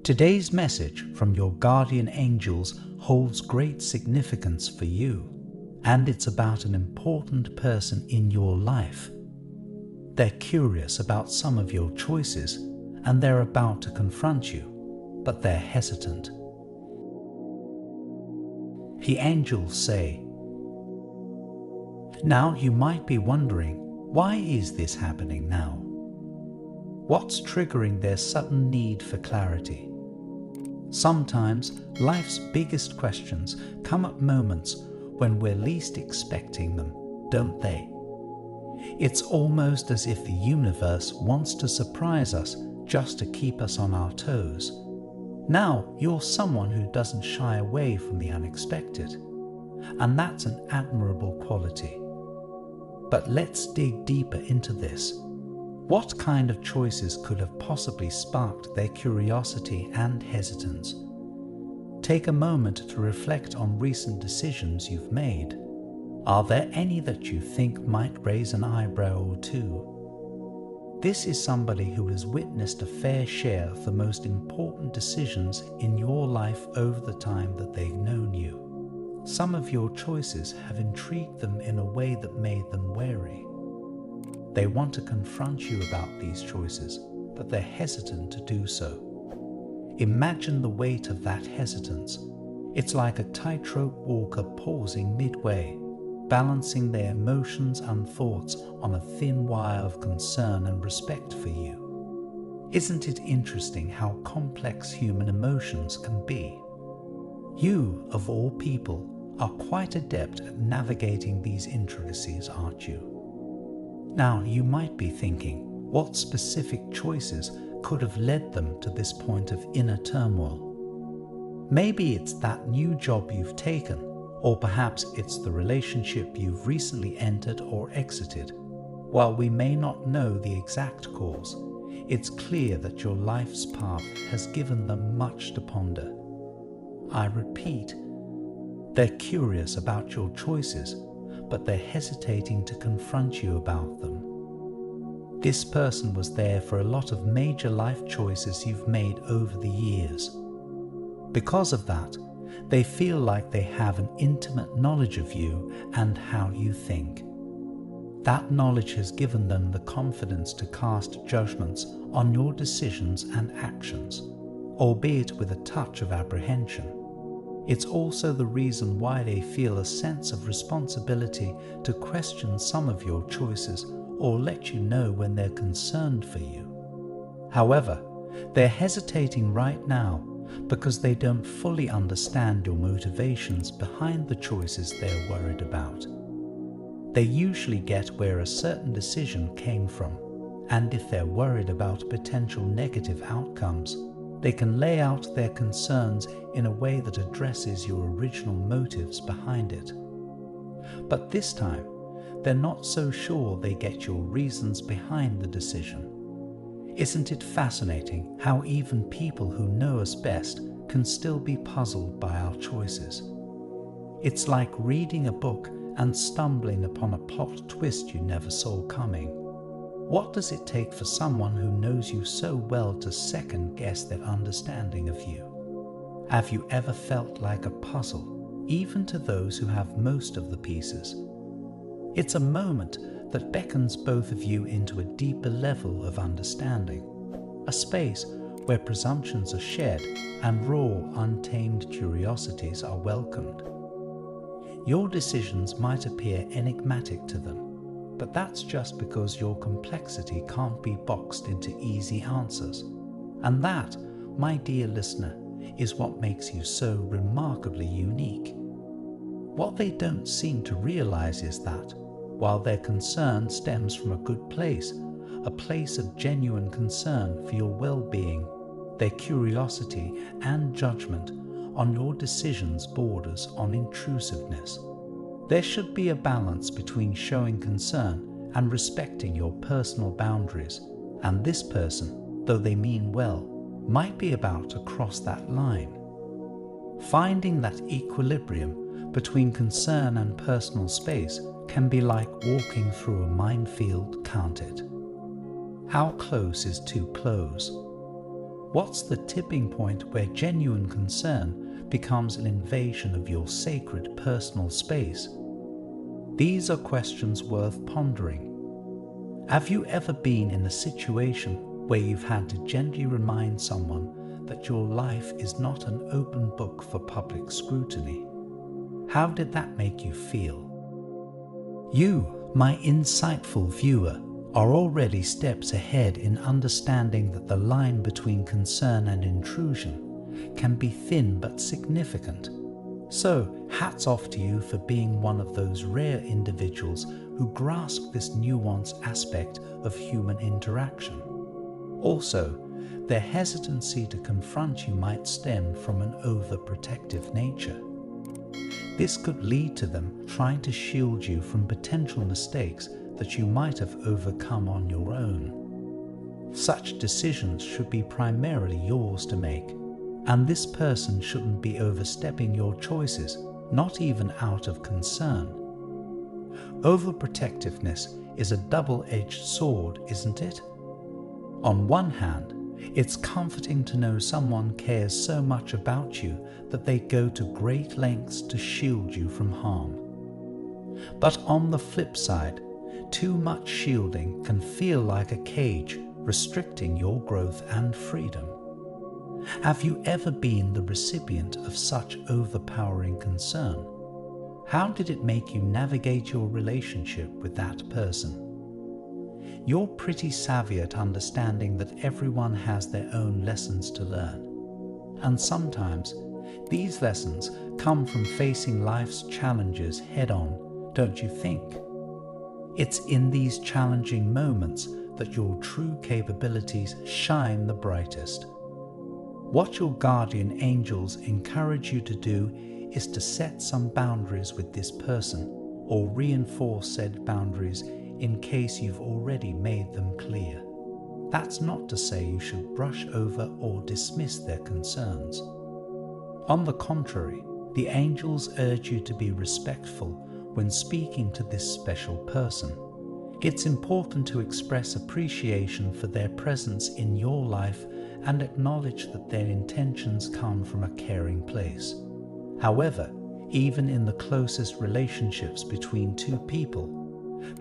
Today's message from your guardian angels holds great significance for you, and it's about an important person in your life. They're curious about some of your choices, and they're about to confront you, but they're hesitant. The angels say, now you might be wondering, why is this happening now? What's triggering their sudden need for clarity? Sometimes life's biggest questions come at moments when we're least expecting them, don't they? It's almost as if the universe wants to surprise us just to keep us on our toes. Now you're someone who doesn't shy away from the unexpected, and that's an admirable quality. But let's dig deeper into this. What kind of choices could have possibly sparked their curiosity and hesitance? Take a moment to reflect on recent decisions you've made. Are there any that you think might raise an eyebrow or two? This is somebody who has witnessed a fair share of the most important decisions in your life over the time that they've known you. Some of your choices have intrigued them in a way that made them wary. They want to confront you about these choices, but they're hesitant to do so. Imagine the weight of that hesitance. It's like a tightrope walker pausing midway, balancing their emotions and thoughts on a thin wire of concern and respect for you. Isn't it interesting how complex human emotions can be? You, of all people, are quite adept at navigating these intricacies, aren't you? Now, you might be thinking, what specific choices could have led them to this point of inner turmoil? Maybe it's that new job you've taken, or perhaps it's the relationship you've recently entered or exited. While we may not know the exact cause, it's clear that your life's path has given them much to ponder. I repeat, they're curious about your choices, but they're hesitating to confront you about them. This person was there for a lot of major life choices you've made over the years. Because of that, they feel like they have an intimate knowledge of you and how you think. That knowledge has given them the confidence to cast judgments on your decisions and actions, albeit with a touch of apprehension. It's also the reason why they feel a sense of responsibility to question some of your choices or let you know when they're concerned for you. However, they're hesitating right now because they don't fully understand your motivations behind the choices they're worried about. They usually get where a certain decision came from, and if they're worried about potential negative outcomes, they can lay out their concerns in a way that addresses your original motives behind it. But this time, they're not so sure they get your reasons behind the decision. Isn't it fascinating how even people who know us best can still be puzzled by our choices? It's like reading a book and stumbling upon a plot twist you never saw coming. What does it take for someone who knows you so well to second-guess their understanding of you? Have you ever felt like a puzzle, even to those who have most of the pieces? It's a moment that beckons both of you into a deeper level of understanding, a space where presumptions are shed and raw, untamed curiosities are welcomed. Your decisions might appear enigmatic to them, but that's just because your complexity can't be boxed into easy answers. And that, my dear listener, is what makes you so remarkably unique. What they don't seem to realize is that, while their concern stems from a good place, a place of genuine concern for your well-being, their curiosity and judgment on your decisions borders on intrusiveness. There should be a balance between showing concern and respecting your personal boundaries, and this person, though they mean well, might be about to cross that line. Finding that equilibrium between concern and personal space can be like walking through a minefield, can't it? How close is too close? What's the tipping point where genuine concern becomes an invasion of your sacred personal space? These are questions worth pondering. Have you ever been in a situation where you've had to gently remind someone that your life is not an open book for public scrutiny? How did that make you feel? You, my insightful viewer, are already steps ahead in understanding that the line between concern and intrusion can be thin but significant. So, hats off to you for being one of those rare individuals who grasp this nuanced aspect of human interaction. Also, their hesitancy to confront you might stem from an overprotective nature. This could lead to them trying to shield you from potential mistakes that you might have overcome on your own. Such decisions should be primarily yours to make, and this person shouldn't be overstepping your choices, not even out of concern. Overprotectiveness is a double-edged sword, isn't it? On one hand, it's comforting to know someone cares so much about you that they go to great lengths to shield you from harm. But on the flip side, too much shielding can feel like a cage, restricting your growth and freedom. Have you ever been the recipient of such overpowering concern? How did it make you navigate your relationship with that person? You're pretty savvy at understanding that everyone has their own lessons to learn. And sometimes, these lessons come from facing life's challenges head-on, don't you think? It's in these challenging moments that your true capabilities shine the brightest. What your guardian angels encourage you to do is to set some boundaries with this person, or reinforce said boundaries in case you've already made them clear. That's not to say you should brush over or dismiss their concerns. On the contrary, the angels urge you to be respectful when speaking to this special person. It's important to express appreciation for their presence in your life and acknowledge that their intentions come from a caring place. However, even in the closest relationships between two people,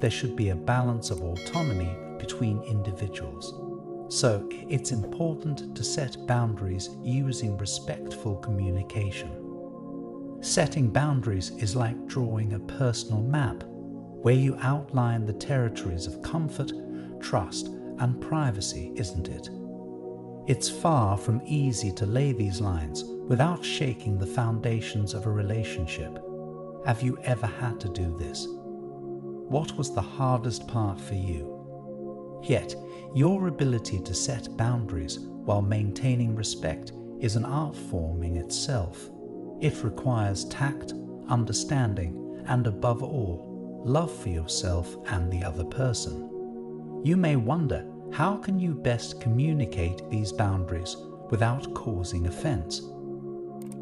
there should be a balance of autonomy between individuals. So, it's important to set boundaries using respectful communication. Setting boundaries is like drawing a personal map, where you outline the territories of comfort, trust, and privacy, isn't it? It's far from easy to lay these lines without shaking the foundations of a relationship. Have you ever had to do this? What was the hardest part for you? Yet, your ability to set boundaries while maintaining respect is an art form in itself. It requires tact, understanding, and above all, love for yourself and the other person. You may wonder, how can you best communicate these boundaries without causing offense?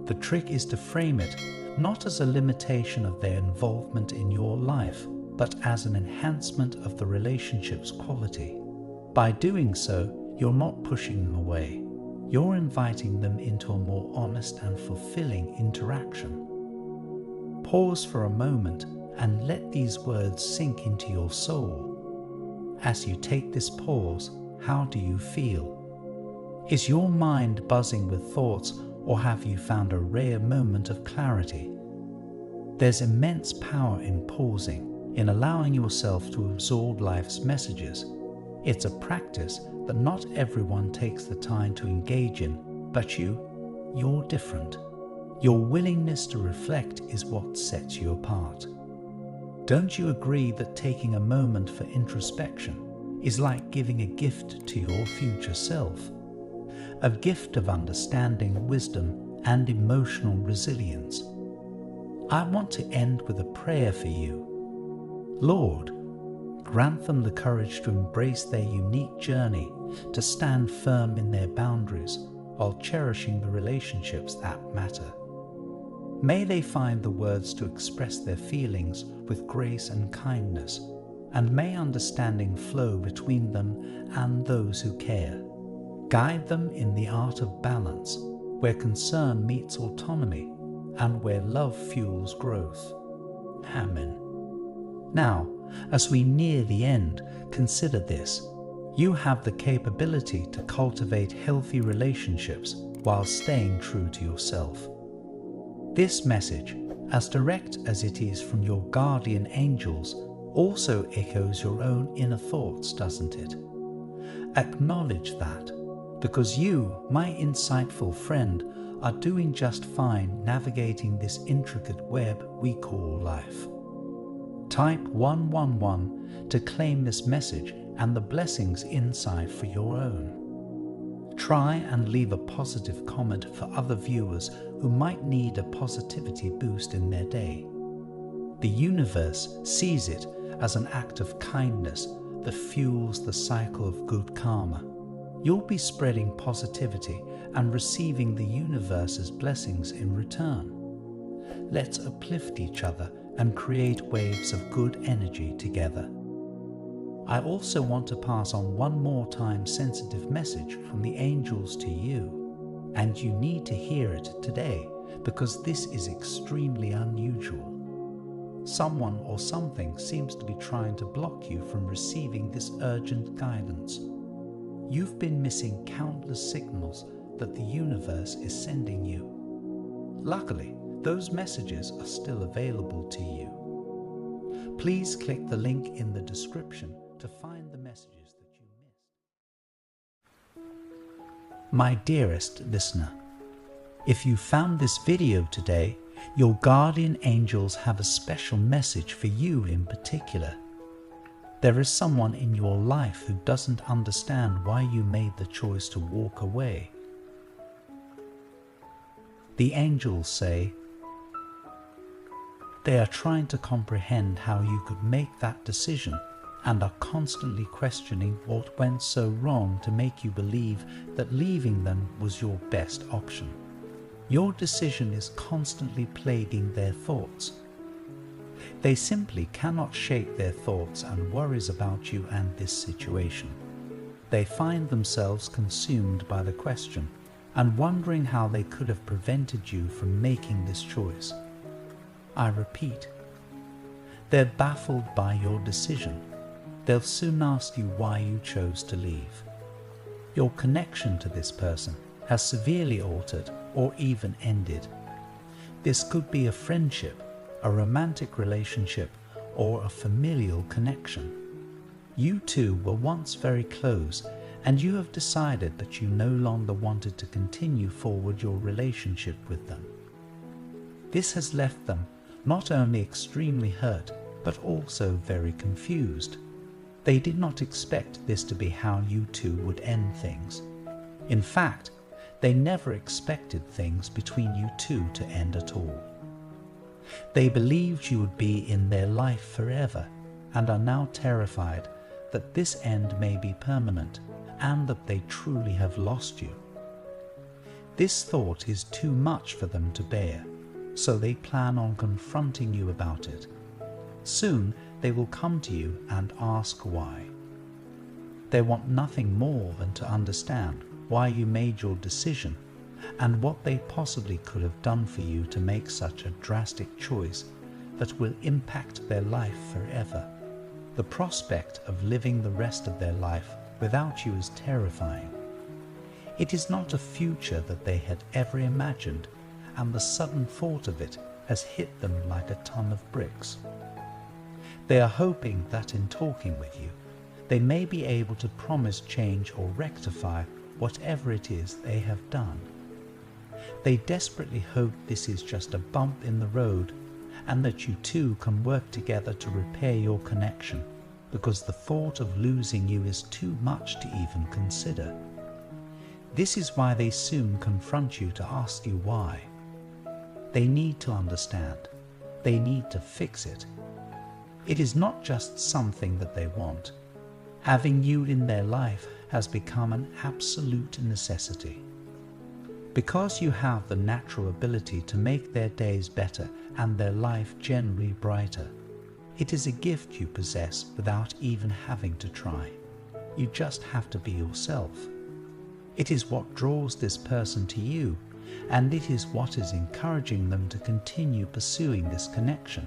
The trick is to frame it not as a limitation of their involvement in your life, but as an enhancement of the relationship's quality. By doing so, you're not pushing them away. You're inviting them into a more honest and fulfilling interaction. Pause for a moment and let these words sink into your soul. As you take this pause, how do you feel? Is your mind buzzing with thoughts, or have you found a rare moment of clarity? There's immense power in pausing, in allowing yourself to absorb life's messages. It's a practice that not everyone takes the time to engage in, but you're different. Your willingness to reflect is what sets you apart. Don't you agree that taking a moment for introspection is like giving a gift to your future self? A gift of understanding, wisdom, and emotional resilience. I want to end with a prayer for you. Lord, grant them the courage to embrace their unique journey, to stand firm in their boundaries while cherishing the relationships that matter. May they find the words to express their feelings with grace and kindness, and may understanding flow between them and those who care. Guide them in the art of balance, where concern meets autonomy and where love fuels growth. Amen. Now, as we near the end, consider this. You have the capability to cultivate healthy relationships while staying true to yourself. This message, as direct as it is from your guardian angels, also echoes your own inner thoughts, doesn't it? Acknowledge that, because you, my insightful friend, are doing just fine navigating this intricate web we call life. Type 111 to claim this message and the blessings inside for your own. Try and leave a positive comment for other viewers who might need a positivity boost in their day. The universe sees it as an act of kindness that fuels the cycle of good karma. You'll be spreading positivity and receiving the universe's blessings in return. Let's uplift each other and create waves of good energy together. I also want to pass on one more time sensitive message from the angels to you, and you need to hear it today because this is extremely unusual. Someone or something seems to be trying to block you from receiving this urgent guidance. You've been missing countless signals that the universe is sending you. Luckily, those messages are still available to you. Please click the link in the description to find the messages that you missed. My dearest listener, if you found this video today, your guardian angels have a special message for you in particular. There is someone in your life who doesn't understand why you made the choice to walk away. The angels say they are trying to comprehend how you could make that decision and are constantly questioning what went so wrong to make you believe that leaving them was your best option. Your decision is constantly plaguing their thoughts. They simply cannot shake their thoughts and worries about you and this situation. They find themselves consumed by the question and wondering how they could have prevented you from making this choice. I repeat, they're baffled by your decision. They'll soon ask you why you chose to leave. Your connection to this person has severely altered or even ended. This could be a friendship, a romantic relationship, or a familial connection. You two were once very close, and you have decided that you no longer wanted to continue forward your relationship with them. This has left them not only extremely hurt, but also very confused. They did not expect this to be how you two would end things. In fact, they never expected things between you two to end at all. They believed you would be in their life forever and are now terrified that this end may be permanent and that they truly have lost you. This thought is too much for them to bear, so they plan on confronting you about it. Soon they will come to you and ask why. They want nothing more than to understand why you made your decision and what they possibly could have done for you to make such a drastic choice that will impact their life forever. The prospect of living the rest of their life without you is terrifying. It is not a future that they had ever imagined, and the sudden thought of it has hit them like a ton of bricks. They are hoping that in talking with you, they may be able to promise change or rectify whatever it is they have done. They desperately hope this is just a bump in the road and that you two can work together to repair your connection, because the thought of losing you is too much to even consider. This is why they soon confront you to ask you why. They need to understand. They need to fix it. It is not just something that they want. Having you in their life has become an absolute necessity. Because you have the natural ability to make their days better and their life generally brighter, it is a gift you possess without even having to try. You just have to be yourself. It is what draws this person to you, and it is what is encouraging them to continue pursuing this connection.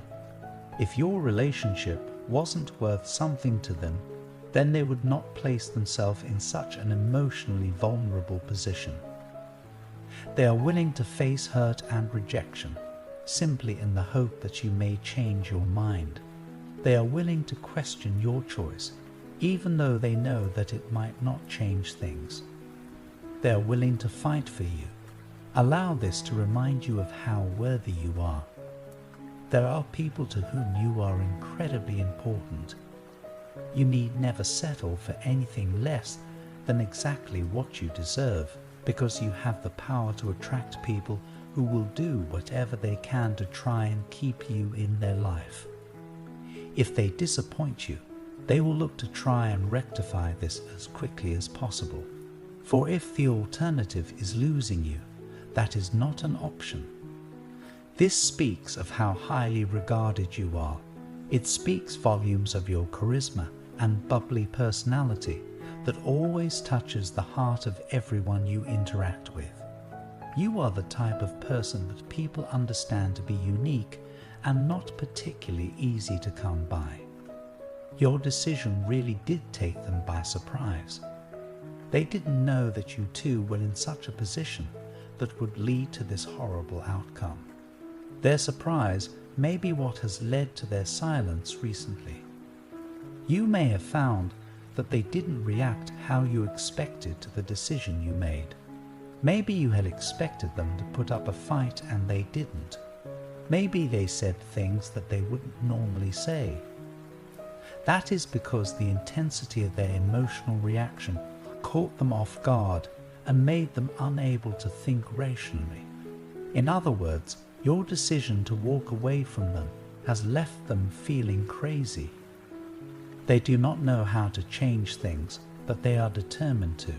If your relationship wasn't worth something to them, then they would not place themselves in such an emotionally vulnerable position. They are willing to face hurt and rejection, simply in the hope that you may change your mind. They are willing to question your choice, even though they know that it might not change things. They are willing to fight for you. Allow this to remind you of how worthy you are. There are people to whom you are incredibly important. You need never settle for anything less than exactly what you deserve, because you have the power to attract people who will do whatever they can to try and keep you in their life. If they disappoint you, they will look to try and rectify this as quickly as possible. For if the alternative is losing you, that is not an option. This speaks of how highly regarded you are. It speaks volumes of your charisma and bubbly personality that always touches the heart of everyone you interact with. You are the type of person that people understand to be unique and not particularly easy to come by. Your decision really did take them by surprise. They didn't know that you two were in such a position that would lead to this horrible outcome. Their surprise may be what has led to their silence recently. You may have found that they didn't react how you expected to the decision you made. Maybe you had expected them to put up a fight and they didn't. Maybe they said things that they wouldn't normally say. That is because the intensity of their emotional reaction caught them off guard and made them unable to think rationally. In other words, your decision to walk away from them has left them feeling crazy. They do not know how to change things, but they are determined to.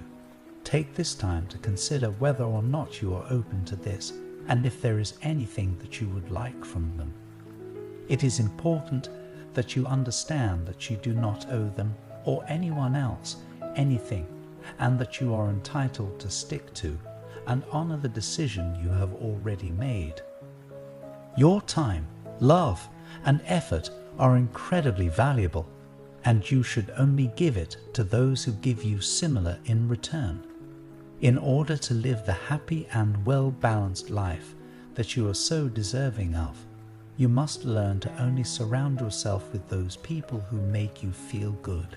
Take this time to consider whether or not you are open to this, and if there is anything that you would like from them. It is important that you understand that you do not owe them or anyone else anything, and that you are entitled to stick to and honor the decision you have already made. Your time, love, and effort are incredibly valuable, and you should only give it to those who give you similar in return. In order to live the happy and well-balanced life that you are so deserving of, you must learn to only surround yourself with those people who make you feel good.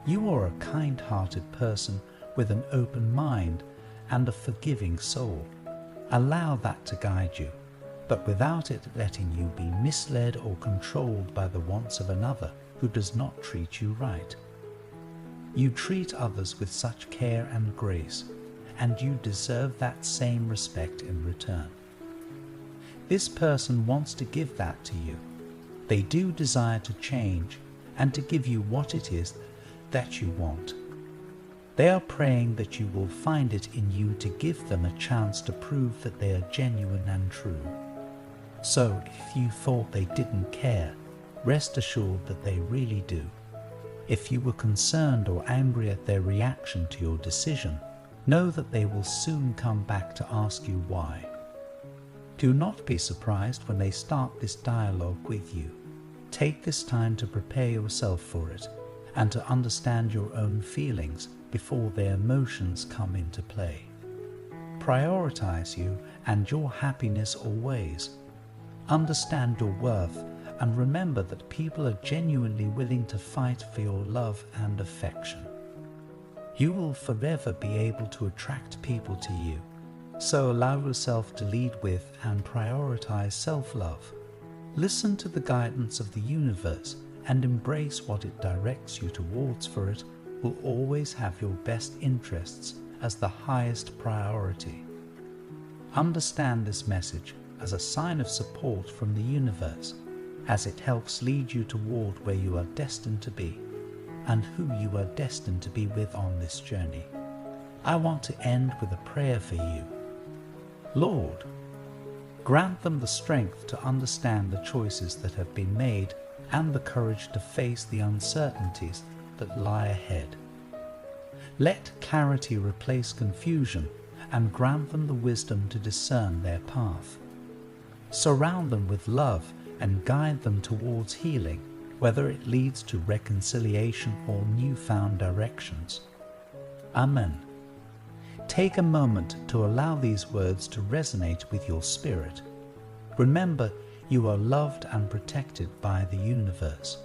You are a kind-hearted person with an open mind and a forgiving soul. Allow that to guide you, but without it letting you be misled or controlled by the wants of another who does not treat you right. You treat others with such care and grace, and you deserve that same respect in return. This person wants to give that to you. They do desire to change and to give you what it is that you want. They are praying that you will find it in you to give them a chance to prove that they are genuine and true. So if you thought they didn't care, rest assured that they really do. If you were concerned or angry at their reaction to your decision, know that they will soon come back to ask you why. Do not be surprised when they start this dialogue with you. Take this time to prepare yourself for it and to understand your own feelings before their emotions come into play. Prioritize you and your happiness always. Understand your worth and remember that people are genuinely willing to fight for your love and affection. You will forever be able to attract people to you, so allow yourself to lead with and prioritize self-love. Listen to the guidance of the universe and embrace what it directs you towards, for it will always have your best interests as the highest priority. Understand this message as a sign of support from the universe, as it helps lead you toward where you are destined to be and who you are destined to be with on this journey. I want to end with a prayer for you. Lord, grant them the strength to understand the choices that have been made and the courage to face the uncertainties that lie ahead. Let clarity replace confusion and grant them the wisdom to discern their path. Surround them with love and guide them towards healing, whether it leads to reconciliation or newfound directions. Amen. Take a moment to allow these words to resonate with your spirit. Remember, you are loved and protected by the universe.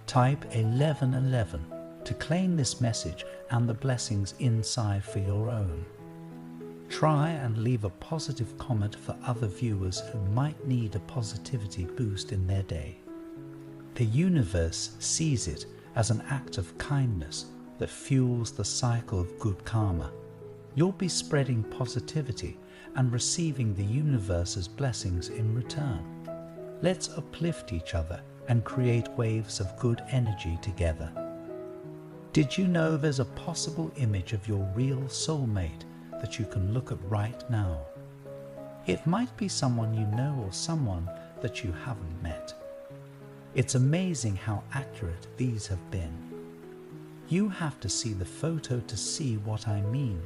Type 1111 to claim this message and the blessings inside for your own. Try and leave a positive comment for other viewers who might need a positivity boost in their day. The universe sees it as an act of kindness that fuels the cycle of good karma. You'll be spreading positivity and receiving the universe's blessings in return. Let's uplift each other and create waves of good energy together. Did you know there's a possible image of your real soulmate that you can look at right now? It might be someone you know or someone that you haven't met. It's amazing how accurate these have been. You have to see the photo to see what I mean.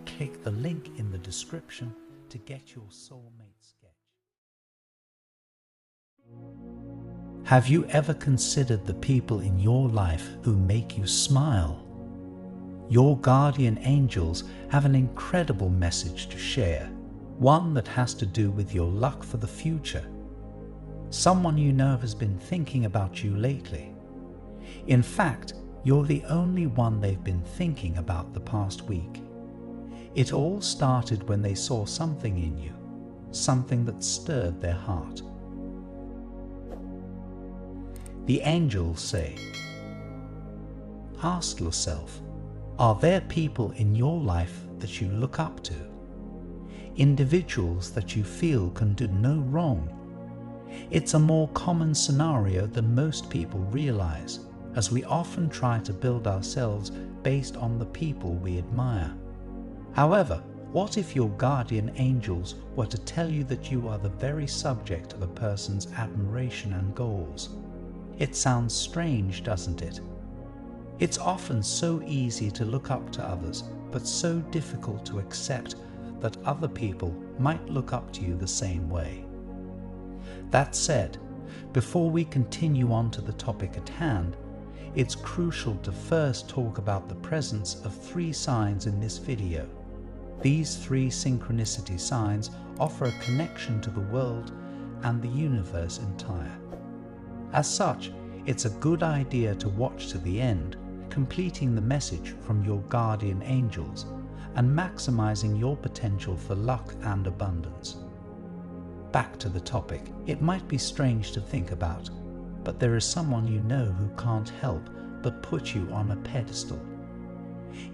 Click the link in the description to get your soulmate sketch. Have you ever considered the people in your life who make you smile? Your guardian angels have an incredible message to share, one that has to do with your luck for the future. Someone you know has been thinking about you lately. In fact, you're the only one they've been thinking about the past week. It all started when they saw something in you, something that stirred their heart. The angels say, ask yourself, are there people in your life that you look up to? Individuals that you feel can do no wrong? It's a more common scenario than most people realize, as we often try to build ourselves based on the people we admire. However, what if your guardian angels were to tell you that you are the very subject of a person's admiration and goals? It sounds strange, doesn't it? It's often so easy to look up to others, but so difficult to accept that other people might look up to you the same way. That said, before we continue on to the topic at hand, it's crucial to first talk about the presence of 3 signs in this video. These 3 synchronicity signs offer a connection to the world and the universe entire. As such, it's a good idea to watch to the end, completing the message from your guardian angels and maximizing your potential for luck and abundance. Back to the topic. It might be strange to think about, but there is someone you know who can't help but put you on a pedestal.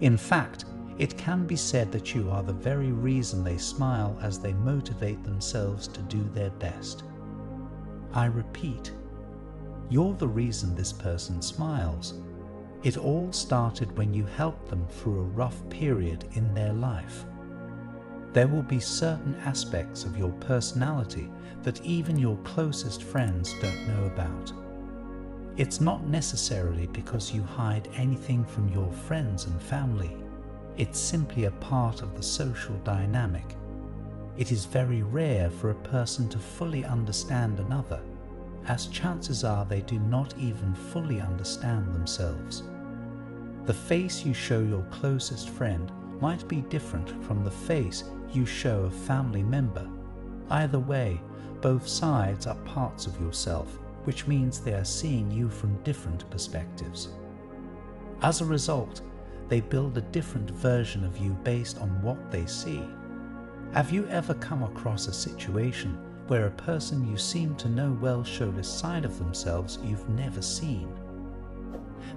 In fact, it can be said that you are the very reason they smile as they motivate themselves to do their best. I repeat, you're the reason this person smiles. It all started when you helped them through a rough period in their life. There will be certain aspects of your personality that even your closest friends don't know about. It's not necessarily because you hide anything from your friends and family. It's simply a part of the social dynamic. It is very rare for a person to fully understand another, as chances are they do not even fully understand themselves. The face you show your closest friend might be different from the face you show a family member. Either way, both sides are parts of yourself, which means they are seeing you from different perspectives. As a result, they build a different version of you based on what they see. Have you ever come across a situation where a person you seem to know well showed a side of themselves you've never seen?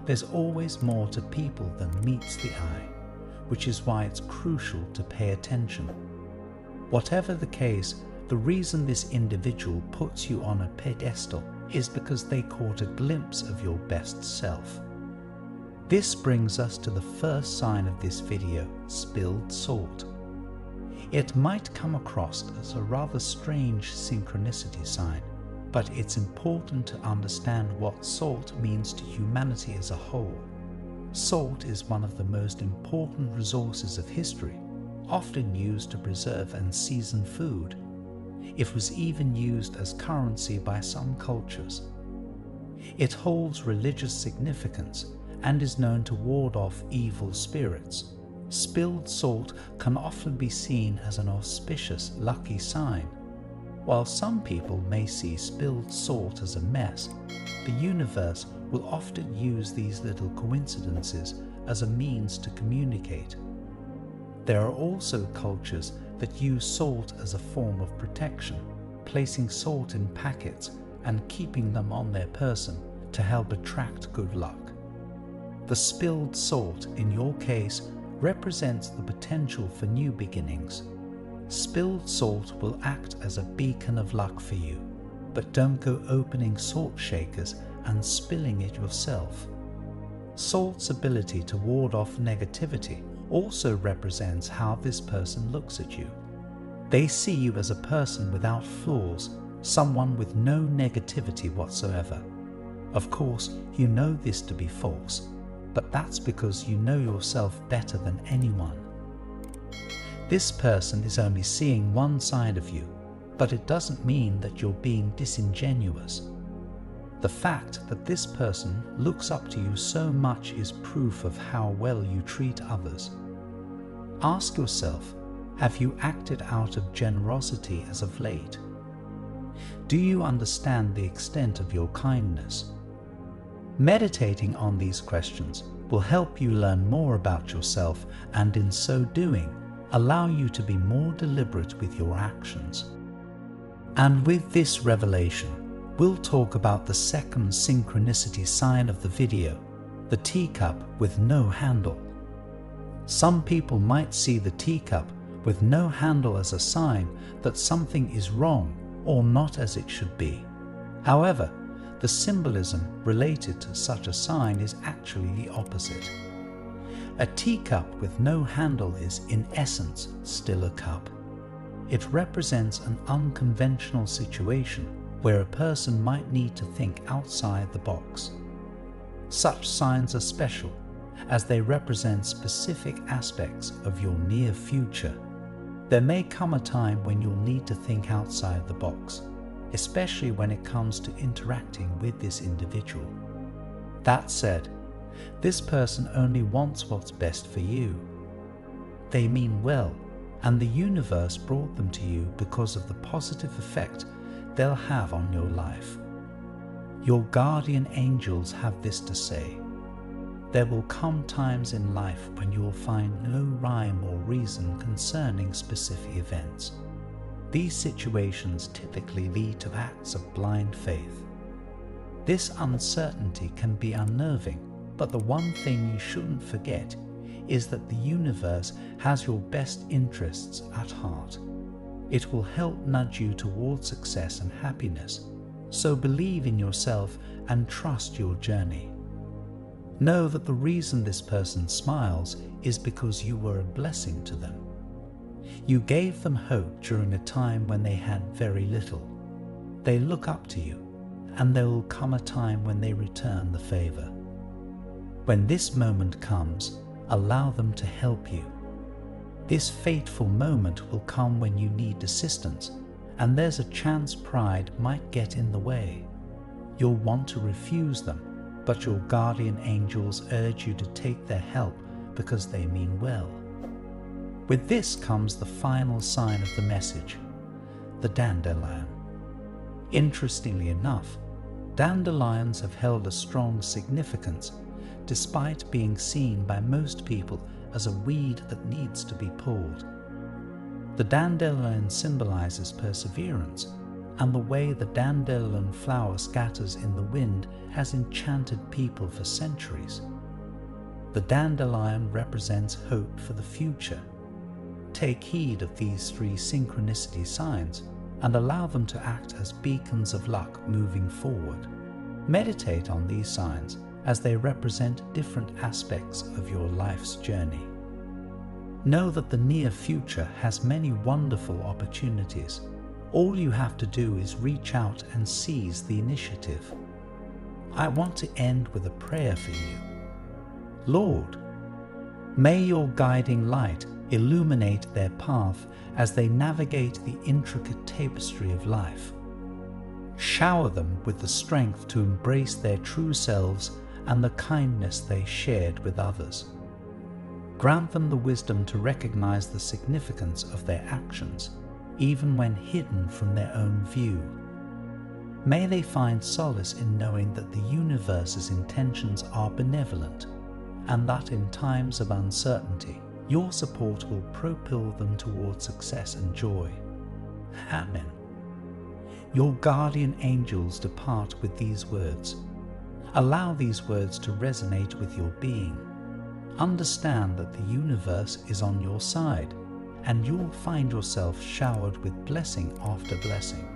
There's always more to people than meets the eye, which is why it's crucial to pay attention. Whatever the case, the reason this individual puts you on a pedestal is because they caught a glimpse of your best self. This brings us to the first sign of this video, spilled salt. It might come across as a rather strange synchronicity sign, but it's important to understand what salt means to humanity as a whole. Salt is one of the most important resources of history, often used to preserve and season food. It was even used as currency by some cultures. It holds religious significance and is known to ward off evil spirits. Spilled salt can often be seen as an auspicious, lucky sign. While some people may see spilled salt as a mess, the universe will often use these little coincidences as a means to communicate. There are also cultures that use salt as a form of protection, placing salt in packets and keeping them on their person to help attract good luck. The spilled salt, in your case, represents the potential for new beginnings. Spilled salt will act as a beacon of luck for you, but don't go opening salt shakers and spilling it yourself. Salt's ability to ward off negativity also represents how this person looks at you. They see you as a person without flaws, someone with no negativity whatsoever. Of course, you know this to be false, but that's because you know yourself better than anyone. This person is only seeing one side of you, but it doesn't mean that you're being disingenuous. The fact that this person looks up to you so much is proof of how well you treat others. Ask yourself, have you acted out of generosity as of late? Do you understand the extent of your kindness? Meditating on these questions will help you learn more about yourself and in so doing, allow you to be more deliberate with your actions. And with this revelation, we'll talk about the second synchronicity sign of the video, the teacup with no handle. Some people might see the teacup with no handle as a sign that something is wrong or not as it should be. However, the symbolism related to such a sign is actually the opposite. A teacup with no handle is, in essence, still a cup. It represents an unconventional situation where a person might need to think outside the box. Such signs are special, as they represent specific aspects of your near future. There may come a time when you'll need to think outside the box, especially when it comes to interacting with this individual. That said, this person only wants what's best for you. They mean well, and the universe brought them to you because of the positive effect they'll have on your life. Your guardian angels have this to say: there will come times in life when you will find no rhyme or reason concerning specific events. These situations typically lead to acts of blind faith. This uncertainty can be unnerving, but the one thing you shouldn't forget is that the universe has your best interests at heart. It will help nudge you toward success and happiness, so believe in yourself and trust your journey. Know that the reason this person smiles is because you were a blessing to them. You gave them hope during a time when they had very little. They look up to you, and there will come a time when they return the favor. When this moment comes, allow them to help you. This fateful moment will come when you need assistance, and there's a chance pride might get in the way. You'll want to refuse them, but your guardian angels urge you to take their help because they mean well. With this comes the final sign of the message, the dandelion. Interestingly enough, dandelions have held a strong significance despite being seen by most people as a weed that needs to be pulled. The dandelion symbolizes perseverance, and the way the dandelion flower scatters in the wind has enchanted people for centuries. The dandelion represents hope for the future. Take heed of these three synchronicity signs and allow them to act as beacons of luck moving forward. Meditate on these signs as they represent different aspects of your life's journey. Know that the near future has many wonderful opportunities. All you have to do is reach out and seize the initiative. I want to end with a prayer for you. Lord, may your guiding light illuminate their path as they navigate the intricate tapestry of life. Shower them with the strength to embrace their true selves and the kindness they shared with others. Grant them the wisdom to recognize the significance of their actions, even when hidden from their own view. May they find solace in knowing that the universe's intentions are benevolent, and that in times of uncertainty, your support will propel them toward success and joy. Amen. Your guardian angels depart with these words. Allow these words to resonate with your being. Understand that the universe is on your side, and you'll find yourself showered with blessing after blessing.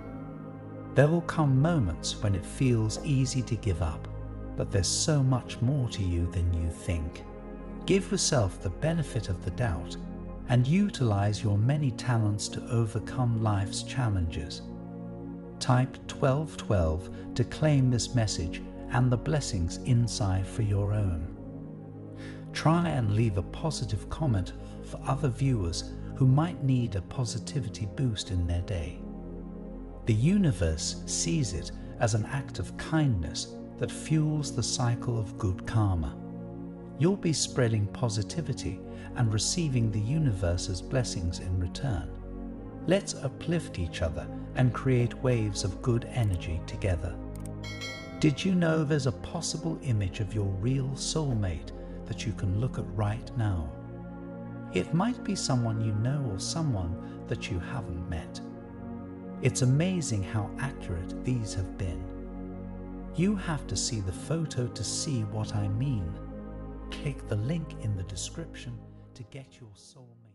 There will come moments when it feels easy to give up, but there's so much more to you than you think. Give yourself the benefit of the doubt and utilize your many talents to overcome life's challenges. Type 1212 to claim this message and the blessings inside for your own. Try and leave a positive comment for other viewers who might need a positivity boost in their day. The universe sees it as an act of kindness that fuels the cycle of good karma. You'll be spreading positivity and receiving the universe's blessings in return. Let's uplift each other and create waves of good energy together. Did you know there's a possible image of your real soulmate that you can look at right now? It might be someone you know or someone that you haven't met. It's amazing how accurate these have been. You have to see the photo to see what I mean. Click the link in the description to get your soulmate.